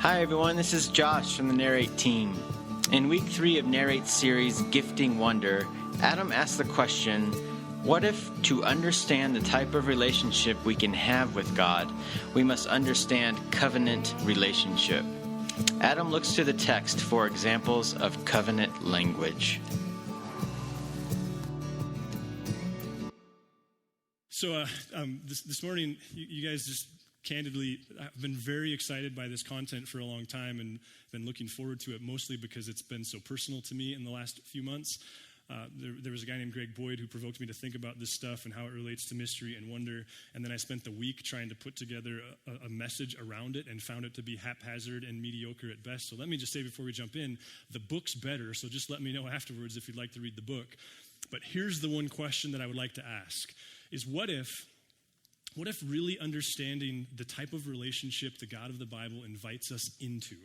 Hi everyone, this is Josh from the Narrate team. In week 3 of Narrate's series, Gifting Wonder, Adam asked the question, what if to understand the type of relationship we can have with God, we must understand covenant relationship? Adam looks to the text for examples of covenant language. So this morning, you guys just candidly, I've been very excited by this content for a long time and been looking forward to it, mostly because it's been so personal to me in the last few months. There was a guy named Greg Boyd who provoked me to think about this stuff and how it relates to mystery and wonder, and then I spent the week trying to put together a message around it and found it to be haphazard and mediocre at best. So let me just say before we jump in, the book's better, so just let me know afterwards if you'd like to read the book. But here's the one question that I would like to ask, is what if really understanding the type of relationship the God of the Bible invites us into,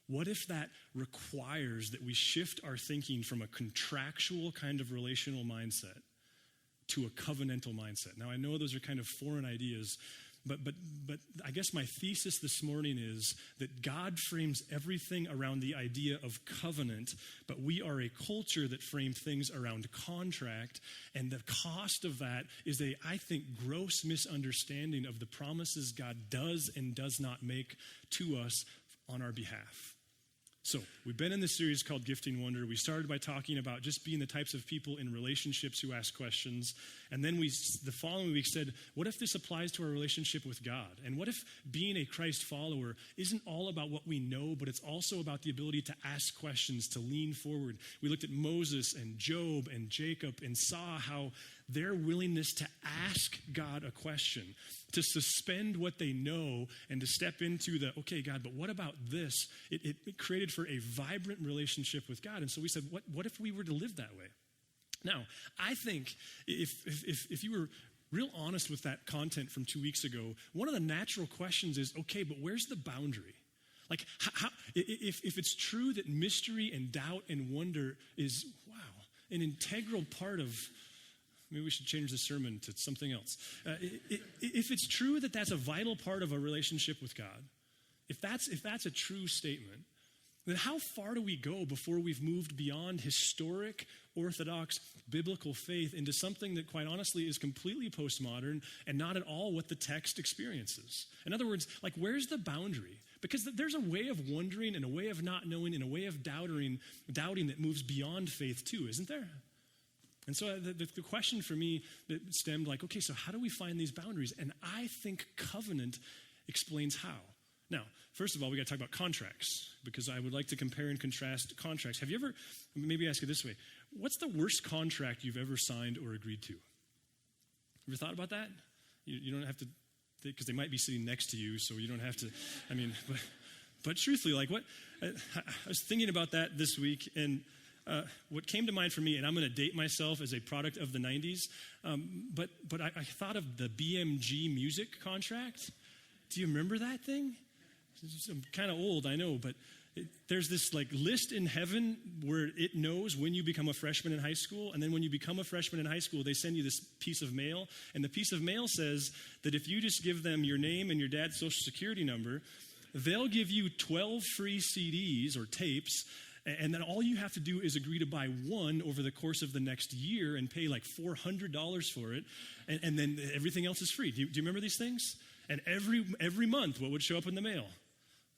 what if that requires that we shift our thinking from a contractual kind of relational mindset to a covenantal mindset? Now, I know those are kind of foreign ideas, but I guess my thesis this morning is that God frames everything around the idea of covenant, but we are a culture that frames things around contract, and the cost of that is I think, gross misunderstanding of the promises God does and does not make to us on our behalf. So we've been in this series called Gifting Wonder. We started by talking about just being the types of people in relationships who ask questions. And then the following week said, what if this applies to our relationship with God? And what if being a Christ follower isn't all about what we know, but it's also about the ability to ask questions, to lean forward? We looked at Moses and Job and Jacob and saw how their willingness to ask God a question, to suspend what they know and to step into okay, God, but what about this? It created for a vibrant relationship with God. And so we said, what if we were to live that way? Now, I think if you were real honest with that content from 2 weeks ago, one of the natural questions is, okay, but where's the boundary? Like, if it's true that mystery and doubt and wonder is, an integral part of, maybe we should change the sermon to something else. If it's true that that's a vital part of a relationship with God, if that's a true statement, then how far do we go before we've moved beyond historic, orthodox, biblical faith into something that, quite honestly, is completely postmodern and not at all what the text experiences? In other words, like, where's the boundary? Because there's a way of wondering and a way of not knowing and a way of doubting that moves beyond faith too, isn't there? And so the question for me that stemmed like, okay, so how do we find these boundaries? And I think covenant explains how. Now, first of all, we got to talk about contracts, because I would like to compare and contrast contracts. Have you ever, maybe ask it this way, what's the worst contract you've ever signed or agreed to? Ever thought about that? You don't have to, because they might be sitting next to you, so you don't have to, but truthfully, like I was thinking about that this week, and what came to mind for me, and I'm going to date myself as a product of the 90s, but I thought of the BMG music contract. Do you remember that thing? I'm kind of old, I know, but there's this like list in heaven where it knows when you become a freshman in high school, and then when you become a freshman in high school, they send you this piece of mail, and the piece of mail says that if you just give them your name and your dad's social security number, they'll give you 12 free CDs or tapes, and then all you have to do is agree to buy one over the course of the next year and pay like $400 for it, and then everything else is free. Do you remember these things? And every month, what would show up in the mail?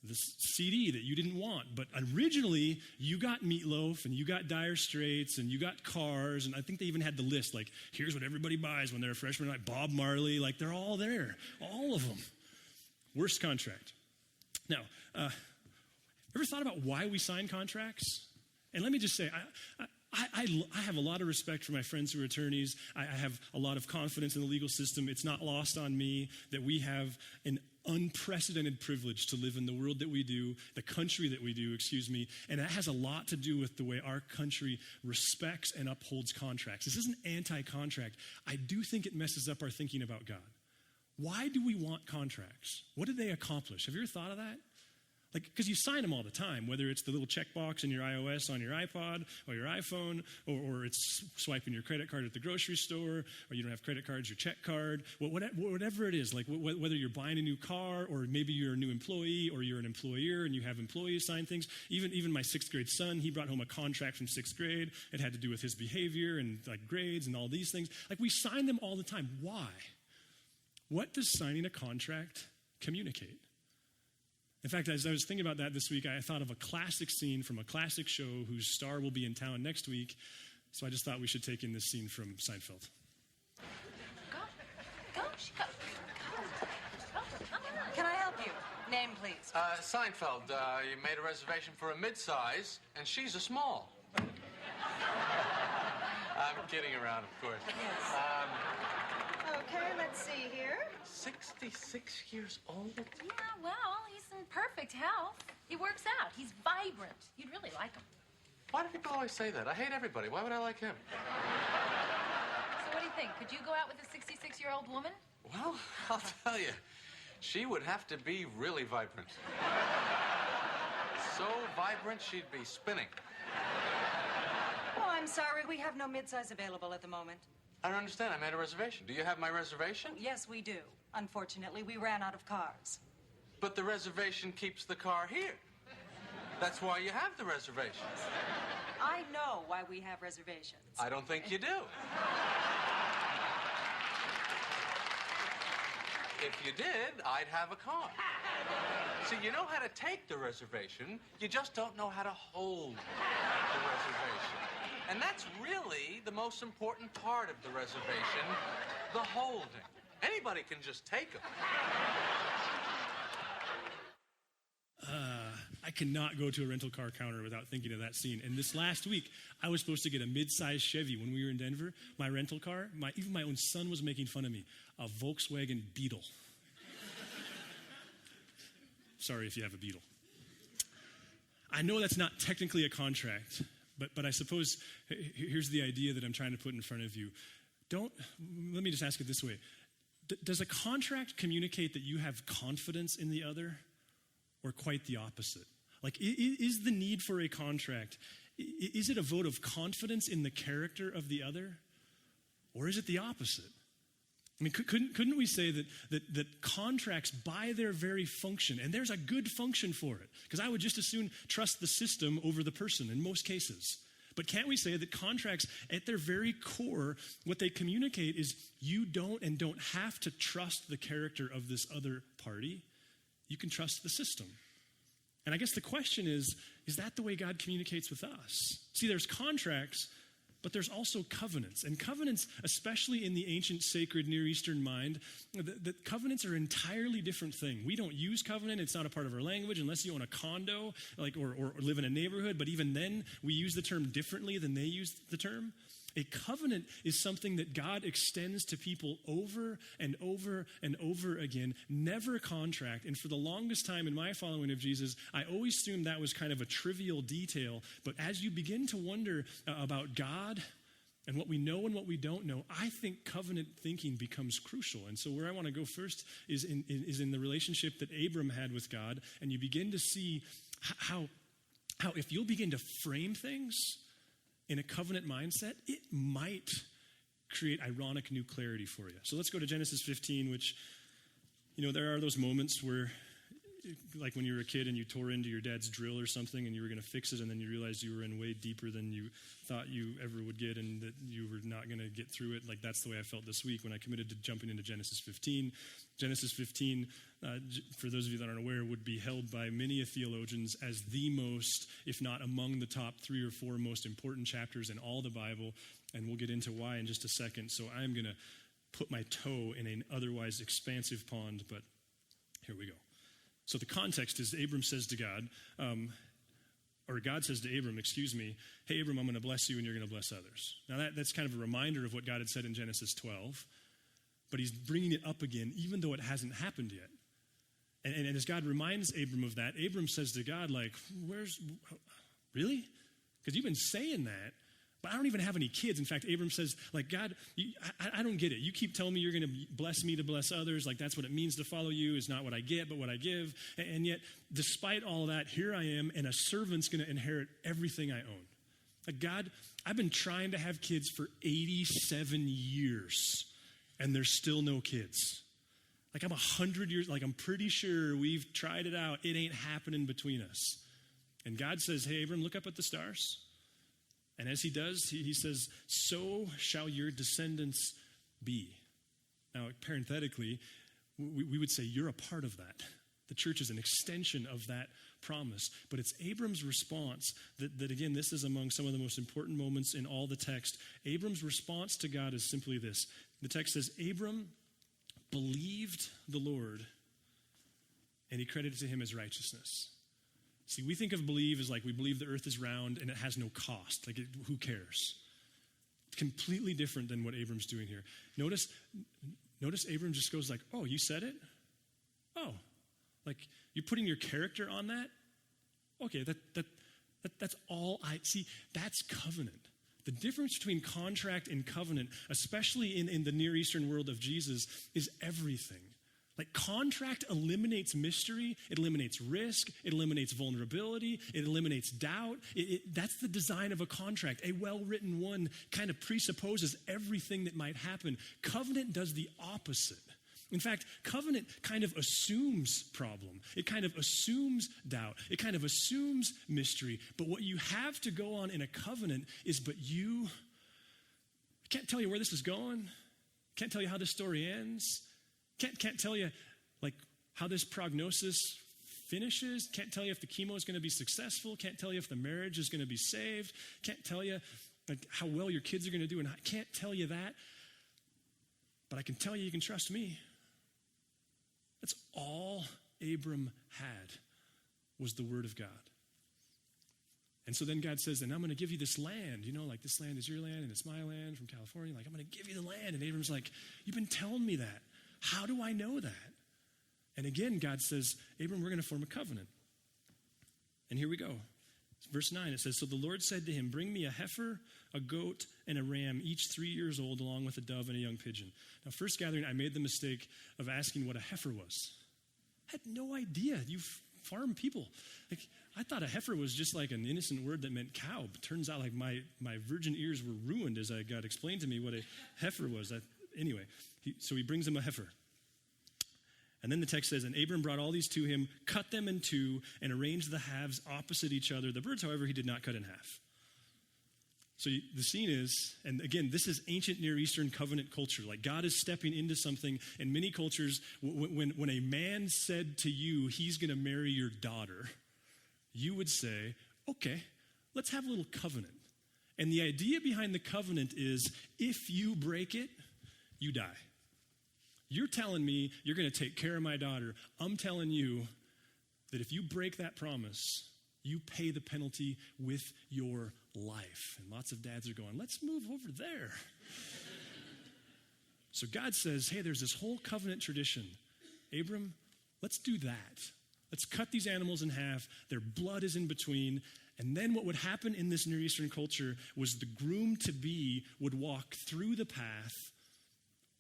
This CD that you didn't want. But originally, you got Meatloaf, and you got Dire Straits, and you got Cars, and I think they even had the list, like, here's what everybody buys when they're a freshman, like Bob Marley, like they're all there, all of them. Worst contract. Now, ever thought about why we sign contracts? And let me just say, I have a lot of respect for my friends who are attorneys. I have a lot of confidence in the legal system. It's not lost on me that we have an unprecedented privilege to live in the world that we do, the country that we do, and that has a lot to do with the way our country respects and upholds contracts. This isn't anti-contract. I do think it messes up our thinking about God. Why do we want contracts? What do they accomplish? Have you ever thought of that? Like, because you sign them all the time, whether it's the little checkbox in your iOS on your iPod or your iPhone, or it's swiping your credit card at the grocery store, or you don't have credit cards, your check card, whatever it is, like whether you're buying a new car, or maybe you're a new employee, or you're an employer and you have employees sign things. Even my 6th grade son, he brought home a contract from 6th grade. It had to do with his behavior and like grades and all these things. Like, we sign them all the time. Why? What does signing a contract communicate? In fact, as I was thinking about that this week, I thought of a classic scene from a classic show whose star will be in town next week. So I just thought we should take in this scene from Seinfeld. Go. Can I help you? Name, please. Seinfeld, you made a reservation for a mid-size, and she's a small. I'm kidding around, of course. Yes. Okay, let's see here. 66 years old? Yeah, well, he's in perfect health. He works out. He's vibrant. You'd really like him. Why do people always say that? I hate everybody. Why would I like him? So what do you think? Could you go out with a 66-year-old woman? Well, I'll tell you, she would have to be really vibrant. So vibrant, she'd be spinning. Oh, I'm sorry. We have no midsize available at the moment. I don't understand. I made a reservation. Do you have my reservation? Yes, we do. Unfortunately, we ran out of cars. But the reservation keeps the car here. That's why you have the reservations. I know why we have reservations. I don't think you do. If you did, I'd have a car. See, you know how to take the reservation, you just don't know how to hold the reservation. And that's really the most important part of the reservation, the holding. Anybody can just take them. I cannot go to a rental car counter without thinking of that scene. And this last week, I was supposed to get a mid-sized Chevy when we were in Denver. My rental car, even my own son was making fun of me. A Volkswagen Beetle. Sorry if you have a Beetle. I know that's not technically a contract, but I suppose here's the idea that I'm trying to put in front of you. Let me just ask it this way. Does a contract communicate that you have confidence in the other, or quite the opposite? Like, is the need for a contract, is it a vote of confidence in the character of the other, or is it the opposite? I mean, couldn't we say that contracts, by their very function, and there's a good function for it, because I would just as soon trust the system over the person in most cases. But can't we say that contracts, at their very core, what they communicate is you don't have to trust the character of this other party. You can trust the system. And I guess the question is that the way God communicates with us? See, there's contracts, but there's also covenants. And covenants, especially in the ancient sacred Near Eastern mind, the covenants are an entirely different thing. We don't use covenant. It's not a part of our language unless you own a condo or live in a neighborhood. But even then, we use the term differently than they use the term. A covenant is something that God extends to people over and over and over again, never a contract. And for the longest time in my following of Jesus, I always assumed that was kind of a trivial detail. But as you begin to wonder about God and what we know and what we don't know, I think covenant thinking becomes crucial. And so where I want to go first is in the relationship that Abram had with God. And you begin to see how if you'll begin to frame things in a covenant mindset, it might create ironic new clarity for you. So let's go to Genesis 15, which, there are those moments where, like when you were a kid and you tore into your dad's drill or something and you were going to fix it, and then you realized you were in way deeper than you thought you ever would get and that you were not going to get through it. Like, that's the way I felt this week when I committed to jumping into Genesis 15. Genesis 15, for those of you that aren't aware, would be held by many theologians as the most, if not among the top 3 or 4 most important chapters in all the Bible. And we'll get into why in just a second. So I'm going to put my toe in an otherwise expansive pond, but here we go. So the context is Abram says to God, or God says to Abram, hey, Abram, I'm going to bless you and you're going to bless others. Now that's kind of a reminder of what God had said in Genesis 12, but he's bringing it up again, even though it hasn't happened yet. And as God reminds Abram of that, Abram says to God, really? Because you've been saying that, but I don't even have any kids. In fact, Abram says, like, God, I don't get it. You keep telling me you're going to bless me to bless others. Like, that's what it means to follow you, is not what I get, but what I give. And yet, despite all of that, here I am, and a servant's going to inherit everything I own. Like, God, I've been trying to have kids for 87 years, and there's still no kids. Like, I'm 100 years, like, I'm pretty sure we've tried it out. It ain't happening between us. And God says, hey, Abram, look up at the stars. And as he does, he says, so shall your descendants be. Now, parenthetically, we would say you're a part of that. The church is an extension of that promise. But it's Abram's response that again, this is among some of the most important moments in all the text. Abram's response to God is simply this. The text says, Abram believed the Lord, and he credited to him as righteousness. See, we think of believe as like we believe the earth is round and it has no cost. Like, who cares? Completely different than what Abram's doing here. Notice Abram just goes like, oh, you said it? Oh, like you're putting your character on that? Okay, that's all I see. That's covenant. The difference between contract and covenant, especially in the Near Eastern world of Jesus, is everything. Like, contract eliminates mystery, it eliminates risk, it eliminates vulnerability, it eliminates doubt. That's the design of a contract. A well-written one kind of presupposes everything that might happen. Covenant does the opposite. In fact, covenant kind of assumes problem. It kind of assumes doubt. It kind of assumes mystery. But what you have to go on in a covenant is, but you can't tell you where this is going, can't tell you how this story ends, can't tell you like how this prognosis finishes, can't tell you if the chemo is going to be successful, can't tell you if the marriage is going to be saved, can't tell you like how well your kids are going to do, and I can't tell you that, but I can tell you can trust me. That's all Abram had, was the word of God. And so then God says, and I'm going to give you this land, like this land is your land and it's my land from California. Like, I'm going to give you the land. And Abram's like, you've been telling me that. How do I know that? And again, God says, Abram, we're going to form a covenant. And here we go. Verse 9, it says, so the Lord said to him, bring me a heifer, a goat, and a ram, each 3 years old, along with a dove and a young pigeon. Now, first gathering, I made the mistake of asking what a heifer was. I had no idea. You farm people. Like, I thought a heifer was just like an innocent word that meant cow. But turns out like my virgin ears were ruined as I got explained to me what a heifer was. Anyway, so he brings him a heifer. And then the text says, and Abram brought all these to him, cut them in two, and arranged the halves opposite each other. The birds, however, he did not cut in half. So the scene is, and again, this is ancient Near Eastern covenant culture. Like, God is stepping into something. In many cultures, when a man said to you, he's going to marry your daughter, you would say, okay, let's have a little covenant. And the idea behind the covenant is, if you break it, you die. You're telling me you're going to take care of my daughter. I'm telling you that if you break that promise, you pay the penalty with your life. And lots of dads are going, let's move over there. So God says, hey, there's this whole covenant tradition. Abram, let's do that. Let's cut these animals in half. Their blood is in between. And then what would happen in this Near Eastern culture was the groom-to-be would walk through the path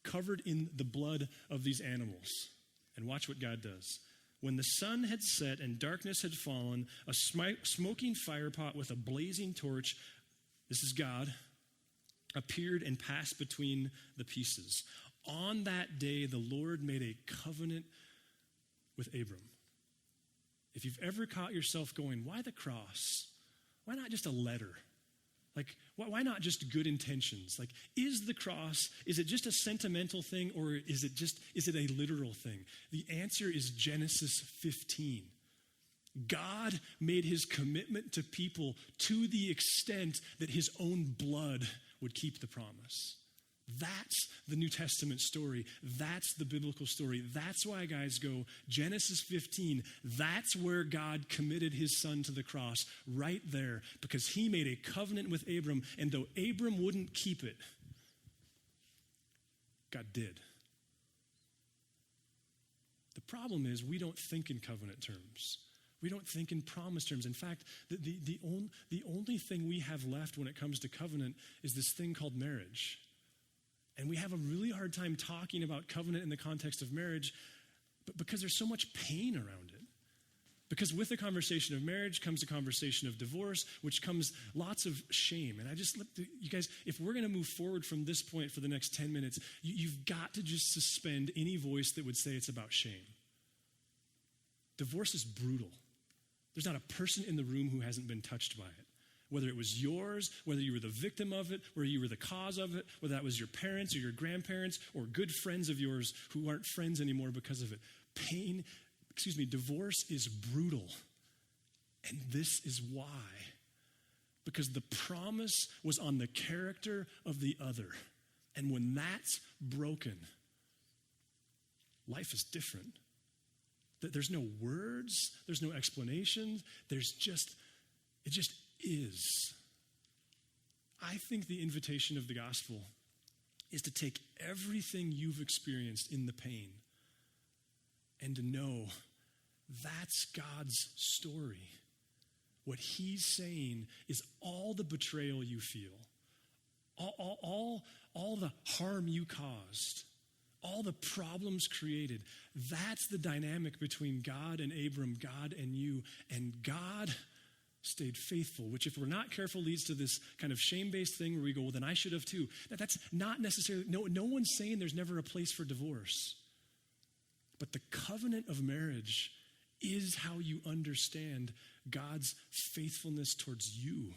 covered in the blood of these animals. And watch what God does. When the sun had set and darkness had fallen, a smoking firepot with a blazing torch, this is God, appeared and passed between the pieces. On that day, the Lord made a covenant with Abram. If you've ever caught yourself going, why the cross? Why not just a letter? Like, why not just good intentions? Like, is the cross, is it just a sentimental thing, or is it a literal thing? The answer is Genesis 15. God made his commitment to people to the extent that his own blood would keep the promise. That's the New Testament story. That's the biblical story. That's why guys go, Genesis 15, that's where God committed his son to the cross, right there, because he made a covenant with Abram, and though Abram wouldn't keep it, God did. The problem is we don't think in covenant terms. We don't think in promise terms. In fact, the only thing we have left when it comes to covenant is this thing called marriage. And we have a really hard time talking about covenant in the context of marriage, but because there's so much pain around it. Because with the conversation of marriage comes the conversation of divorce, which comes lots of shame. And I just look, you guys, if we're going to move forward from this point for the next 10 minutes, you've got to just suspend any voice that would say it's about shame. Divorce is brutal. There's not a person in the room who hasn't been touched by it. Whether it was yours, whether you were the victim of it, whether you were the cause of it, whether that was your parents or your grandparents or good friends of yours who aren't friends anymore because of it. Divorce is brutal. And this is why. Because the promise was on the character of the other. And when that's broken, life is different. There's no words, there's no explanations, it just is. I think the invitation of the gospel is to take everything you've experienced in the pain and to know that's God's story. What he's saying is all the betrayal you feel, all the harm you caused, all the problems created, that's the dynamic between God and Abram, God and you, and God stayed faithful, which if we're not careful leads to this kind of shame-based thing where we go, well, then I should have too. That's not necessarily, no one's saying there's never a place for divorce. But the covenant of marriage is how you understand God's faithfulness towards you.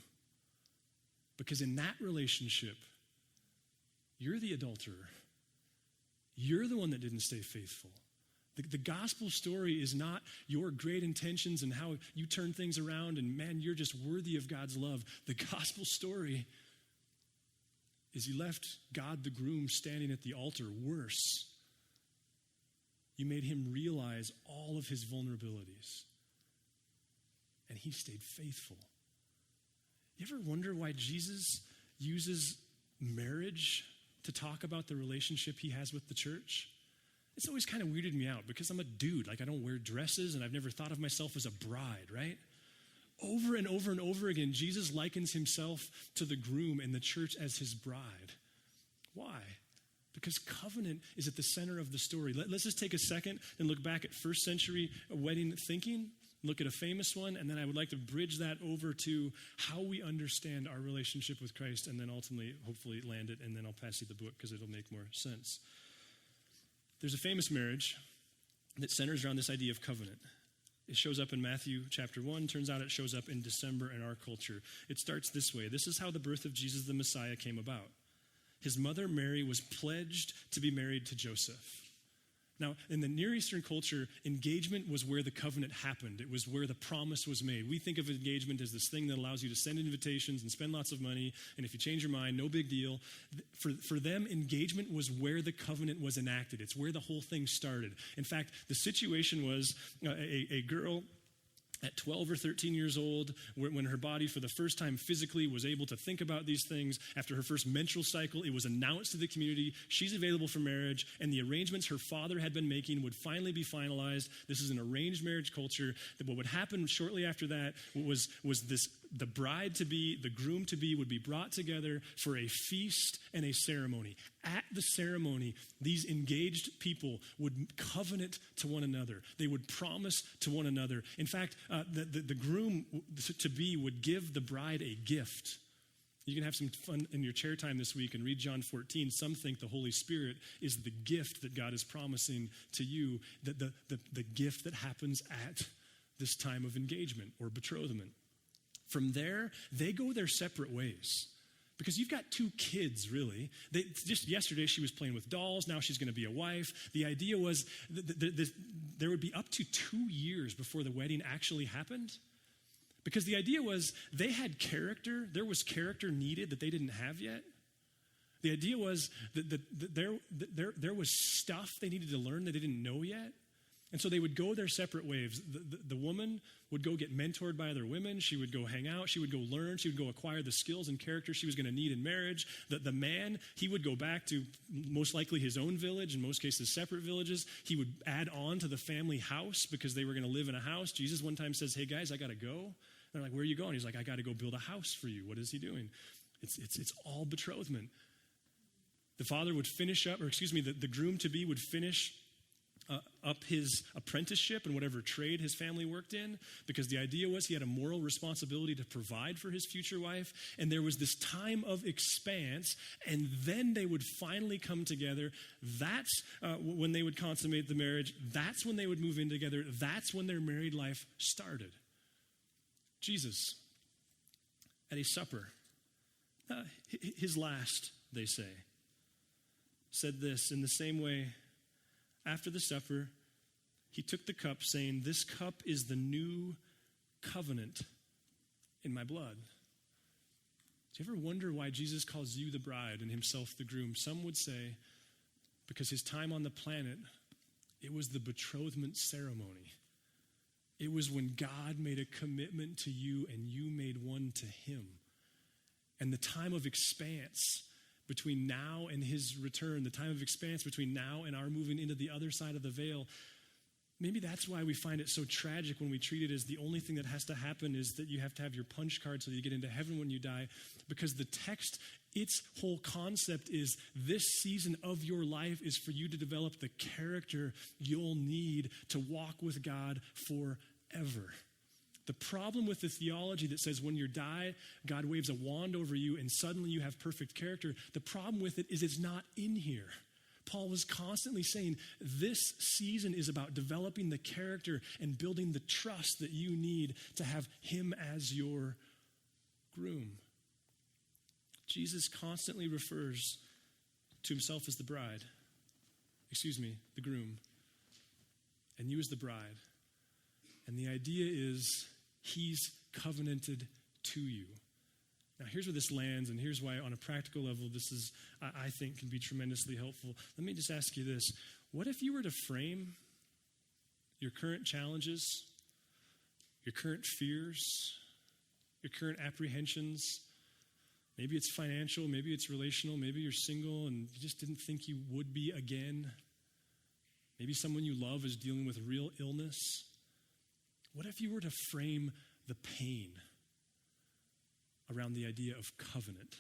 Because in that relationship, you're the adulterer. You're the one that didn't stay faithful. The gospel story is not your great intentions and how you turn things around and man, you're just worthy of God's love. The gospel story is you left God the groom standing at the altar. Worse, you made him realize all of his vulnerabilities. And he stayed faithful. You ever wonder why Jesus uses marriage to talk about the relationship he has with the church? It's always kind of weirded me out because I'm a dude. Like I don't wear dresses and I've never thought of myself as a bride, right? Over and over and over again, Jesus likens himself to the groom and the church as his bride. Why? Because covenant is at the center of the story. Let's just take a second and look back at first century wedding thinking, look at a famous one, and then I would like to bridge that over to how we understand our relationship with Christ and then ultimately, hopefully, land it, and then I'll pass you the book because it'll make more sense. There's a famous marriage that centers around this idea of covenant. It shows up in Matthew chapter 1. Turns out it shows up in December in our culture. It starts this way. This is how the birth of Jesus the Messiah came about. His mother Mary was pledged to be married to Joseph. Now, in the Near Eastern culture, engagement was where the covenant happened. It was where the promise was made. We think of engagement as this thing that allows you to send invitations and spend lots of money, and if you change your mind, no big deal. For them, engagement was where the covenant was enacted. It's where the whole thing started. In fact, the situation was a girl at 12 or 13 years old, when her body for the first time physically was able to think about these things, after her first menstrual cycle, it was announced to the community, she's available for marriage, and the arrangements her father had been making would finally be finalized. This is an arranged marriage culture. What would happen shortly after that was this: the bride-to-be, the groom-to-be would be brought together for a feast and a ceremony. At the ceremony, these engaged people would covenant to one another. They would promise to one another. In fact, the groom-to-be would give the bride a gift. You can have some fun in your chair time this week and read John 14. Some think the Holy Spirit is the gift that God is promising to you, the gift that happens at this time of engagement or betrothment. From there, they go their separate ways. Because you've got two kids, really. Just yesterday, she was playing with dolls. Now she's going to be a wife. The idea was there would be up to 2 years before the wedding actually happened. Because the idea was they had character. There was character needed that they didn't have yet. The idea was that there was stuff they needed to learn that they didn't know yet. And so they would go their separate ways. The woman would go get mentored by other women. She would go hang out. She would go learn. She would go acquire the skills and character she was going to need in marriage. The man, he would go back to most likely his own village, in most cases separate villages. He would add on to the family house because they were going to live in a house. Jesus one time says, hey guys, I got to go. They're like, where are you going? He's like, I got to go build a house for you. What is he doing? It's all betrothment. The father would finish up, the groom-to-be would finish up his apprenticeship in whatever trade his family worked in, because the idea was he had a moral responsibility to provide for his future wife, and there was this time of expanse, and then they would finally come together. That's when they would consummate the marriage. That's when they would move in together. That's when their married life started. Jesus, at a supper, his last, they say, said this in the same way. After the supper, he took the cup, saying, this cup is the new covenant in my blood. Do you ever wonder why Jesus calls you the bride and himself the groom? Some would say, because his time on the planet, it was the betrothment ceremony. It was when God made a commitment to you and you made one to him. And the time of expanse between now and his return, the time of expanse between now and our moving into the other side of the veil, maybe that's why we find it so tragic when we treat it as the only thing that has to happen is that you have to have your punch card so that you get into heaven when you die. Because the text, its whole concept is this season of your life is for you to develop the character you'll need to walk with God forever. The problem with the theology that says when you die, God waves a wand over you and suddenly you have perfect character, the problem with it is it's not in here. Paul was constantly saying this season is about developing the character and building the trust that you need to have him as your groom. Jesus constantly refers to himself as the groom, and you as the bride. And the idea is he's covenanted to you. Now, here's where this lands, and here's why, on a practical level, this is, I think, can be tremendously helpful. Let me just ask you this. What if you were to frame your current challenges, your current fears, your current apprehensions? Maybe it's financial, maybe it's relational, maybe you're single and you just didn't think you would be again. Maybe someone you love is dealing with real illness. What if you were to frame the pain around the idea of covenant?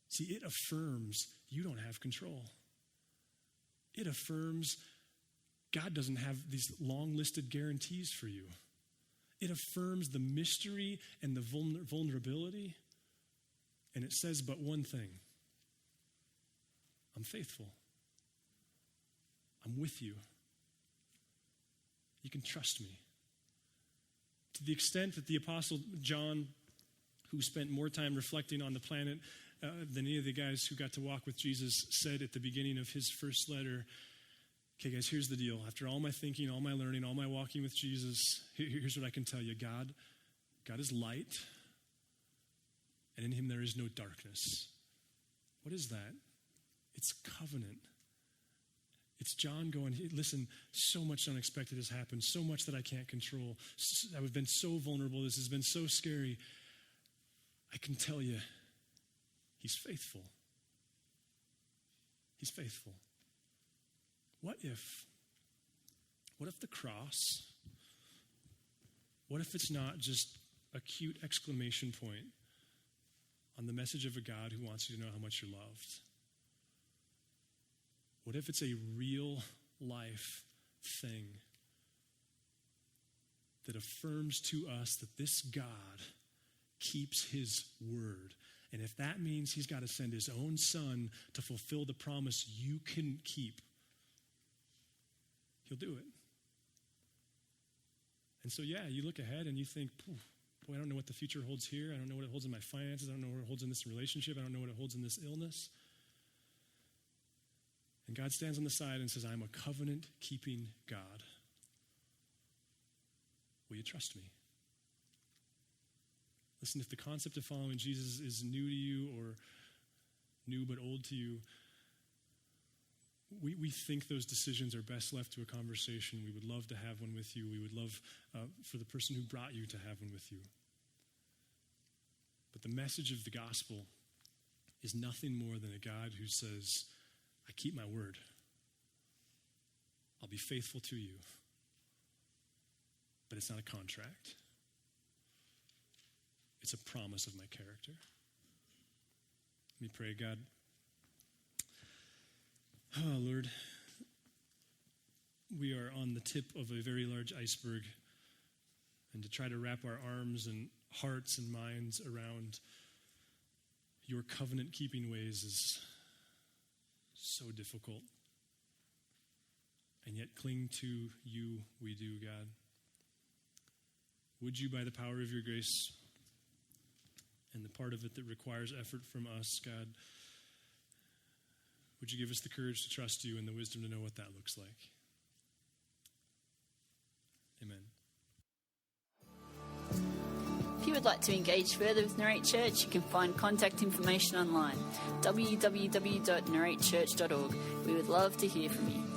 See, it affirms you don't have control. It affirms God doesn't have these long-listed guarantees for you. It affirms the mystery and the vulnerability, and it says but one thing: I'm faithful. I'm with you. You can trust me. To the extent that the Apostle John, who spent more time reflecting on the planet than any of the guys who got to walk with Jesus, said at the beginning of his first letter, okay, guys, here's the deal. After all my thinking, all my learning, all my walking with Jesus, here's what I can tell you. God is light, and in him there is no darkness. What is that? It's covenant. It's John going, hey, listen, so much unexpected has happened, so much that I can't control. I've been so vulnerable. This has been so scary. I can tell you, he's faithful. He's faithful. What if the cross, what if it's not just a cute exclamation point on the message of a God who wants you to know how much you're loved? What if it's a real life thing that affirms to us that this God keeps his word? And if that means he's got to send his own son to fulfill the promise you couldn't keep, he'll do it. And so, yeah, you look ahead and you think, boy, I don't know what the future holds here. I don't know what it holds in my finances. I don't know what it holds in this relationship. I don't know what it holds in this illness. And God stands on the side and says, I'm a covenant-keeping God. Will you trust me? Listen, if the concept of following Jesus is new to you or new but old to you, we think those decisions are best left to a conversation. We would love to have one with you. We would love for the person who brought you to have one with you. But the message of the gospel is nothing more than a God who says, I keep my word. I'll be faithful to you. But it's not a contract. It's a promise of my character. Let me pray, God. Oh, Lord, we are on the tip of a very large iceberg, and to try to wrap our arms and hearts and minds around your covenant-keeping ways is so difficult. And yet cling to you we do, God. Would you, by the power of your grace and the part of it that requires effort from us, God, would you give us the courage to trust you and the wisdom to know what that looks like? Amen. If you would like to engage further with Narrate Church, you can find contact information online, www.narratechurch.org. We would love to hear from you.